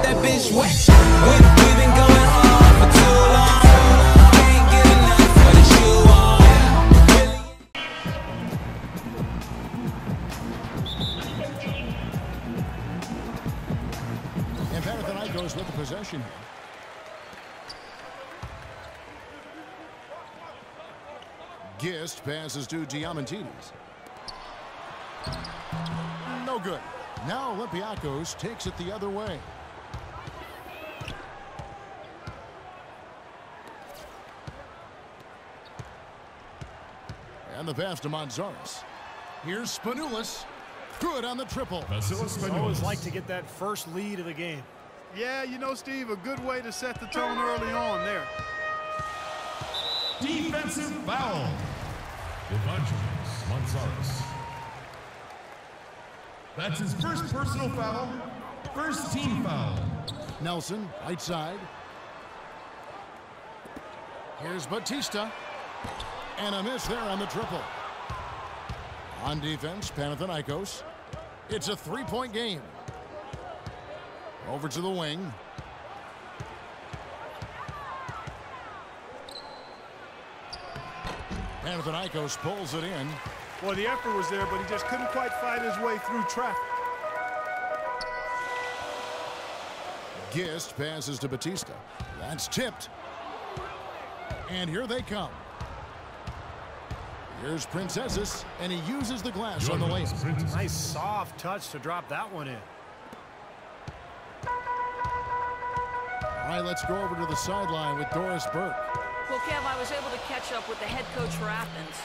that bitch wet. We've been going hard for too long. Can't get enough of the shoe on. And Panathinaikos with the possession. Gist passes to Diamantidis. No good. Now Olympiakos takes it the other way. And the pass to Montzaris. Here's Spanoulis. Good on the triple. Always like to get that first lead of the game. Yeah, you know, Steve, a good way to set the tone early on there. Defensive foul. Evangelos Montzaris. That's his first personal foul. First team foul. Nelson, right side. Here's Batista. And a miss there on the triple. On defense, Panathinaikos. It's a three-point game. Over to the wing. Panathinaikos pulls it in. Well, the effort was there, but he just couldn't quite fight his way through traffic. Gist passes to Batista. That's tipped. And here they come. Here's Princesses, and he uses the glass on the lane. Nice soft touch to drop that one in. All right, let's go over to the sideline with Doris Burke. Well, Kev, I was able to catch up with the head coach for Athens.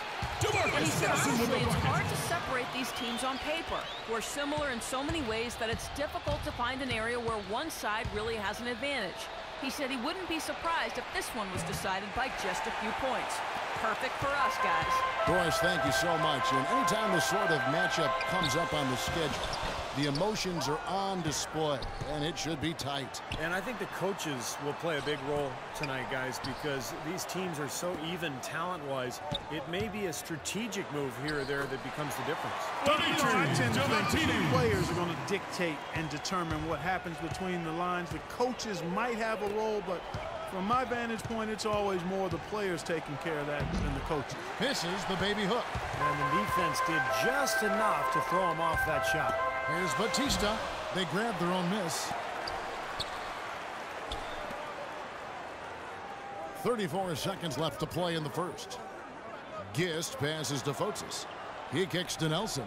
And he said, honestly, it's hard to separate these teams on paper. We're similar in so many ways that it's difficult to find an area where one side really has an advantage. He said he wouldn't be surprised if this one was decided by just a few points. Perfect for us, guys. Doris, thank you so much. And anytime this sort of matchup comes up on the schedule, the emotions are on display, and it should be tight. And I think the coaches will play a big role tonight, guys, because these teams are so even talent-wise. It may be a strategic move here or there that becomes the difference. Well, you know, I tend to think the players are going to dictate and determine what happens between the lines. The coaches might have a role, but from my vantage point, it's always more the players taking care of that than the coaches. Misses the baby hook. And the defense did just enough to throw him off that shot. Here's Batista. They grab their own miss. 34 seconds left to play in the first. Gist passes to Fotis. He kicks to Nelson.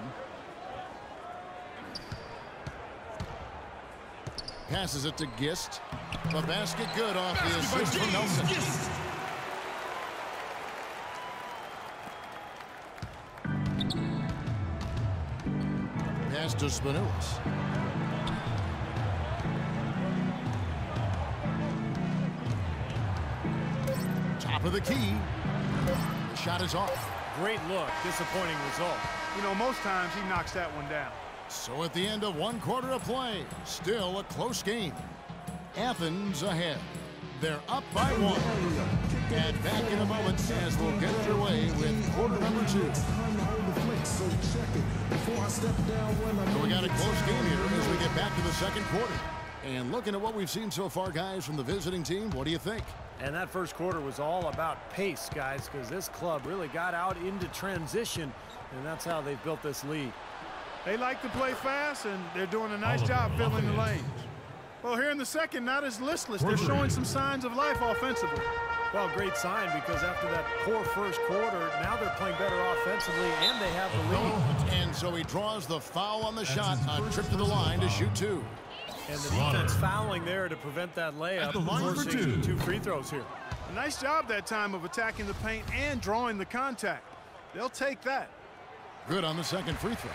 Passes it to Gist. The basket good off the assist from Nelson. Pass to Spanoulis. Top of the key. Shot is off. Great look. Disappointing result. You know, most times he knocks that one down. So at the end of one quarter of play, still a close game. Athens ahead. They're up by one. And back in a moment as we'll get underway with quarter number 2. So we got a close game here as we get back to the second quarter. And looking at what we've seen so far, guys, from the visiting team, what do you think? And that first quarter was all about pace, guys, because this club really got out into transition, and that's how they've built this lead. They like to play fast, and they're doing a nice job filling the lanes. Well, here in the second, not as listless. They're showing some signs of life offensively. Well, great sign, because after that poor first quarter, now they're playing better offensively, and they have the lead. And so he draws the foul on the shot, a trip to the line to shoot 2. And the defense fouling there to prevent that layup, forcing 2 free throws here. A nice job that time of attacking the paint and drawing the contact. They'll take that. Good on the second free throw.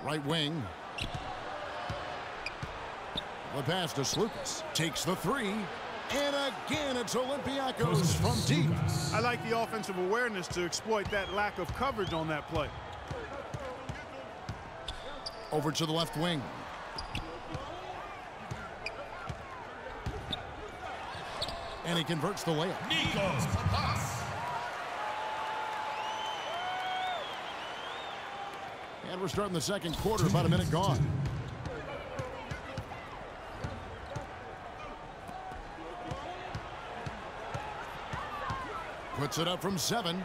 Right wing. The pass to Slukas. Takes the 3. And again, it's Olympiakos from deep. I like the offensive awareness to exploit that lack of coverage on that play. Over to the left wing. And he converts the layup. And we're starting the second quarter, about a minute gone. Puts it up from 7.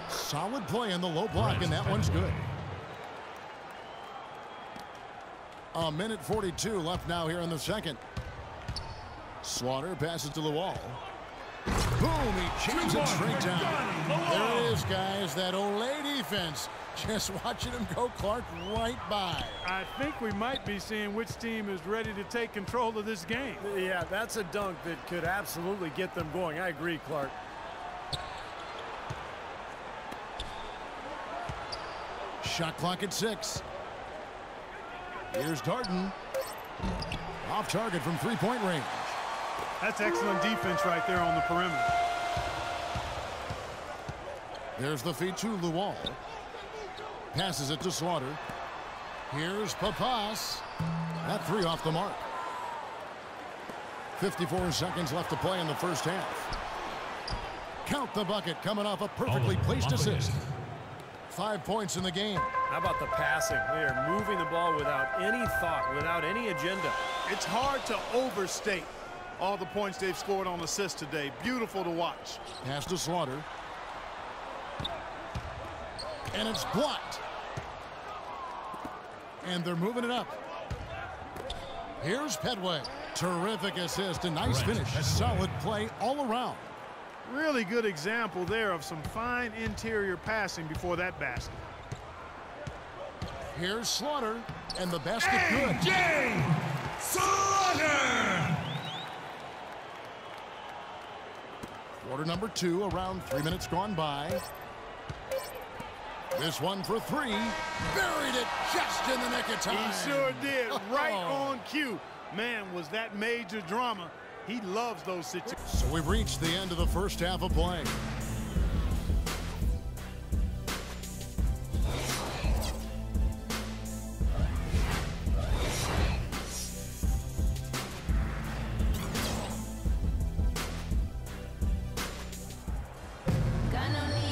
Solid play in the low block, and that one's good. A minute 42 left now here in the second. Slaughter passes to the wall. Boom, he chains it straight down. There it is, guys, that Olay defense. Just watching him go, Clark, right by. I think we might be seeing which team is ready to take control of this game. Yeah, that's a dunk that could absolutely get them going. I agree, Clark. Shot clock at 6. Here's Darden. Off target from three-point range. That's excellent defense right there on the perimeter. There's the feed to Luol. Passes it to Slaughter. Here's Papas. That three off the mark. 54 seconds left to play in the first half. Count the bucket coming off a perfectly placed assist. 5 points in the game. How about the passing? They are moving the ball without any thought, without any agenda. It's hard to overstate all the points they've scored on assists today. Beautiful to watch. Pass to Slaughter. And it's blocked. And they're moving it up. Here's Pedway. Terrific assist, a nice finish. Solid play all around. Really good example there of some fine interior passing before that basket. Here's Slaughter, and the basket good. A.J. Slaughter! Quarter number 2, around 3 minutes gone by. This one for 3. Buried it just in the nick of time. He sure did, right on cue. Man, was that major drama. He loves those situations. So we've reached the end of the first half of play.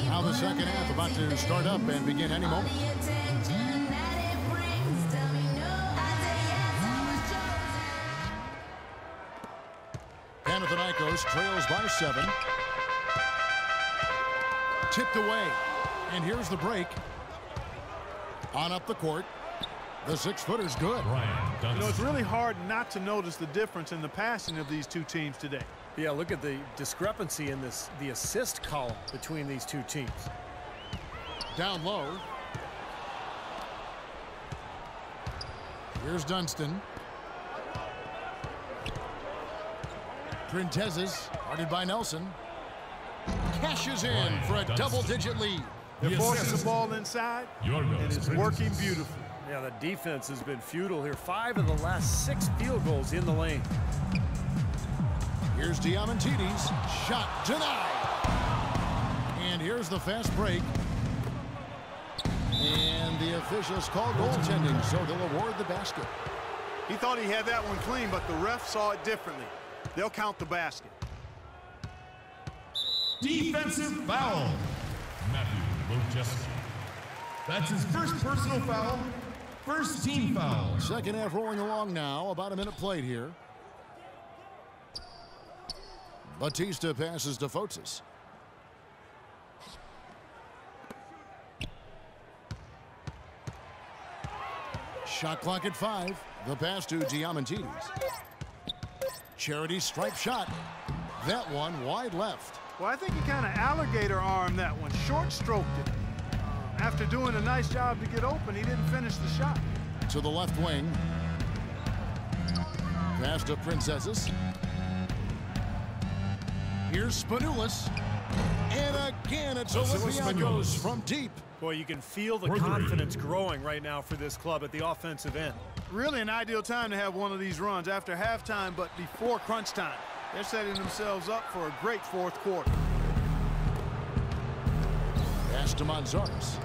Now the second half about to start up and begin any moment. Panathinaikos trails by 7. Tipped away. And here's the break. On up the court. The 6-footer's good. You know, it's really hard not to notice the difference in the passing of these two teams today. Yeah, look at the discrepancy in the assist column between these two teams. Down low. Here's Dunston. Printezes, guarded by Nelson. Cashes in for a double-digit lead. They're forcing the ball inside, and it's working beautifully. Yeah, the defense has been futile here. 5 of the last 6 field goals in the lane. Here's Diamantidis. Shot denied. And here's the fast break. And the officials call goaltending, so they'll award the basket. He thought he had that one clean, but the ref saw it differently. They'll count the basket. Defensive foul. Matthew Wojcicki. That's his first personal foul. First team foul. Second half rolling along now. About a minute played here. Batista passes to Fotis. Shot clock at 5. The pass to Diamantidis. Charity stripe shot. That one wide left. Well, I think he kind of alligator armed that one. Short stroked it. After doing a nice job to get open, he didn't finish the shot. To the left wing. Pass to Princesses. Here's Spanoulis. And again, it's Olympiakos from deep. Boy, you can feel the confidence growing right now for this club at the offensive end. Really an ideal time to have one of these runs after halftime, but before crunch time. They're setting themselves up for a great fourth quarter. Pass to Manzares.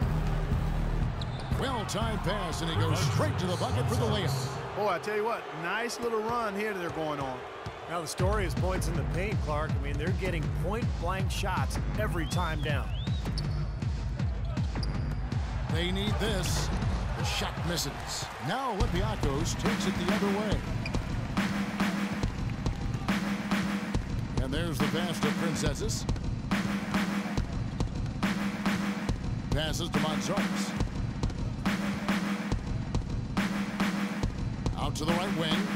Well-timed pass, and he goes straight to the bucket for the layup. Boy, I tell you what, nice little run here they're going on. Now the story is points in the paint, Clark. I mean, they're getting point-blank shots every time down. They need this. The shot misses. Now Olympiakos takes it the other way. And there's the pass to Princesses. Passes to Montzoris. Out to the right wing.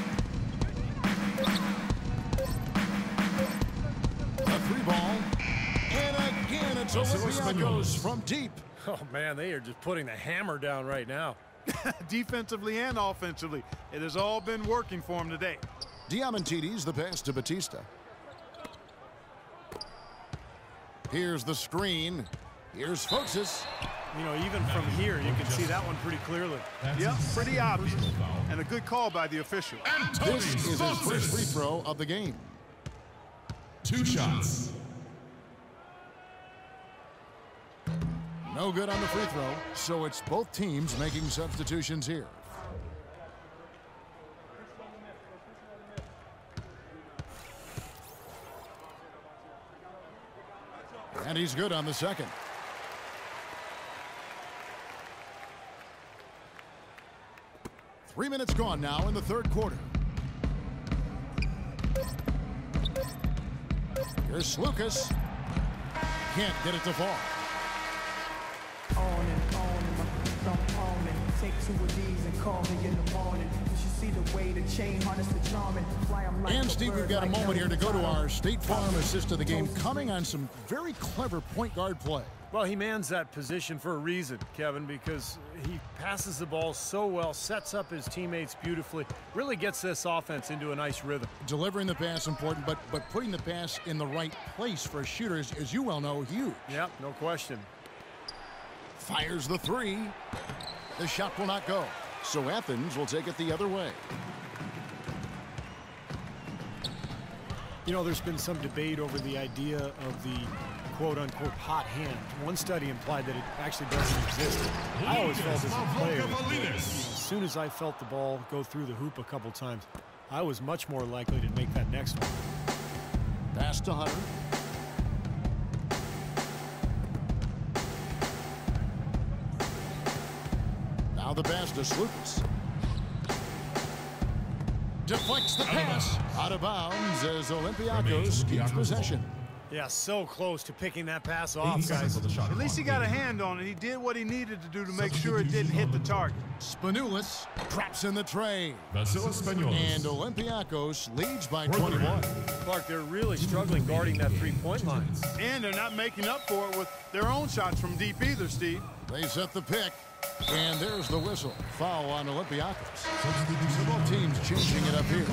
A three ball. And again, it's Olympiakos from deep. Oh, man, they are just putting the hammer down right now. Defensively and offensively, it has all been working for him today. Diamantidis the pass to Batista. Here's the screen. Here's Foxes. You know, even from here, you can see that one pretty clearly. Yep, pretty obvious. And a good call by the official. This is his first free throw of the game. 2 shots. No good on the free throw, so it's both teams making substitutions here. And he's good on the second. Three minutes gone now in the third quarter. Here's Lucas. Can't get it to fall. On and on and my thumb on and take 2 of these and call me in the morning. You should see the way the chain harness the charming. Fly 'em like And a Steve, we've bird, got a like moment here to go to Elvis our State Farm assist of the game, coming on some very clever point guard play. Well, he mans that position for a reason, Kevin, because he passes the ball so well, sets up his teammates beautifully, really gets this offense into a nice rhythm. Delivering the pass important, but putting the pass in the right place for shooters, as you well know, huge. Yep, no question. Fires the three. The shot will not go. So Athens will take it the other way. You know, there's been some debate over the idea of the quote-unquote hot hand. One study implied that it actually doesn't exist. I always felt as a player, as soon as I felt the ball go through the hoop a couple times, I was much more likely to make that next one. Pass to Hunter. Now the pass to Slukas. Deflects the pass. Out of bounds as Olympiakos keeps possession. Yeah, so close to picking that pass off, guys. At least he got a hand on it. He did what he needed to do to make sure it didn't hit the target. Spanoulis traps in the tray. Vasilis Spanoulis. And Olympiakos leads by 21. Clark, they're really struggling guarding that three-point line. And they're not making up for it with their own shots from deep either, Steve. They set the pick. And there's the whistle. Foul on Olympiakos. So both teams changing it up here.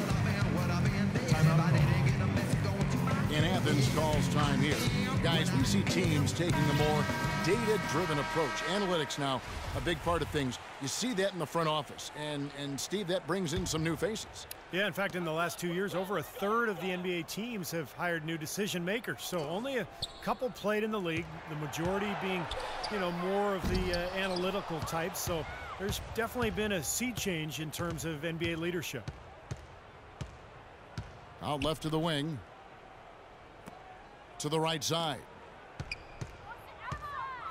And Athens calls time here. Guys, we see teams taking a more data-driven approach. Analytics now, a big part of things. You see that in the front office. And Steve, that brings in some new faces. Yeah, in fact, in the last 2 years, over a third of the NBA teams have hired new decision makers. So only a couple played in the league, the majority being, you know, more of the analytical types. So there's definitely been a sea change in terms of NBA leadership. Out left to the wing. To the right side.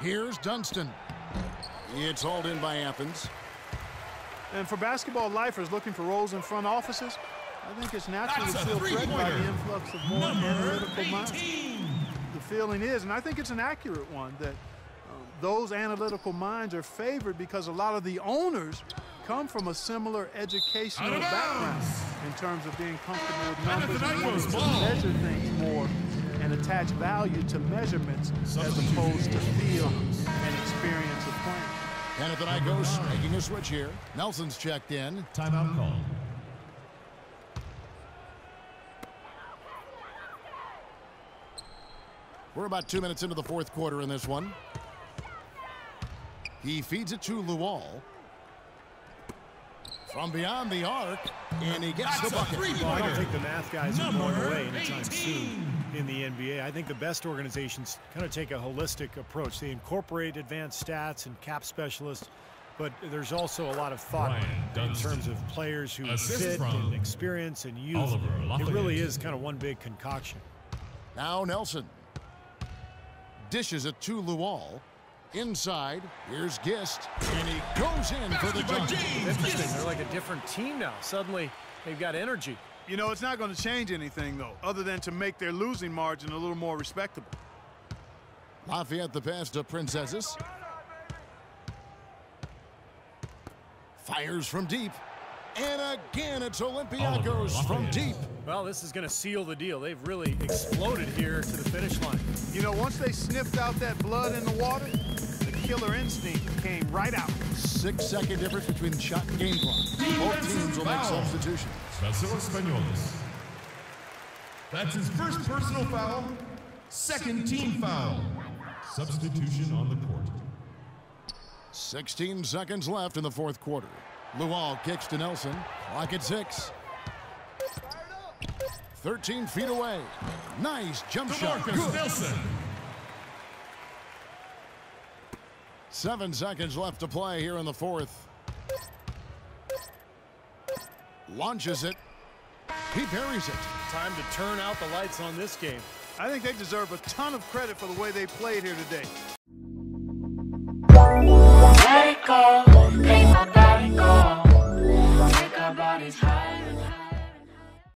Here's Dunston. It's hauled in by Athens. And for basketball lifers looking for roles in front offices, I think it's natural to feel threatened by the influx of more analytical minds. The feeling is, and I think it's an accurate one, that those analytical minds are favored because a lot of the owners come from a similar educational background in terms of being comfortable with numbers and wanting to measure things more and attach value to measurements as opposed to feel and experience of playing. Panathinaikos making a switch here. Nelson's checked in. Timeout call. We're about 2 minutes into the fourth quarter in this one. He feeds it to Luol. From beyond the arc, and he gets the bucket. Well, I don't think the math guys are going away anytime soon in the NBA. I think the best organizations kind of take a holistic approach. They incorporate advanced stats and cap specialists, but there's also a lot of thought in terms of players who fit and experience and youth. It really is kind of one big concoction. Now Nelson. Dishes it to Luol. Inside, here's Gist, and he goes in for the dunk. Interesting, they're like a different team now. Suddenly, they've got energy. You know, it's not going to change anything, though, other than to make their losing margin a little more respectable. Lafayette the pass to Princesses. Fires from deep. And again, it's Olympiakos from deep. Well, this is going to seal the deal. They've really exploded here to the finish line. You know, once they sniffed out that blood in the water, the killer instinct came right out. 6-second difference between the shot and game clock. Both teams will make substitutions. That's his first personal foul, second team foul. Substitution on the court. 16 seconds left in the fourth quarter. Luol kicks to Nelson. Clock at 6. 13 feet away. Nice jump shot. Good. Nelson. 7 seconds left to play here in the fourth. Launches it. He parries it. Time to turn out the lights on this game. I think they deserve a ton of credit for the way they played here today.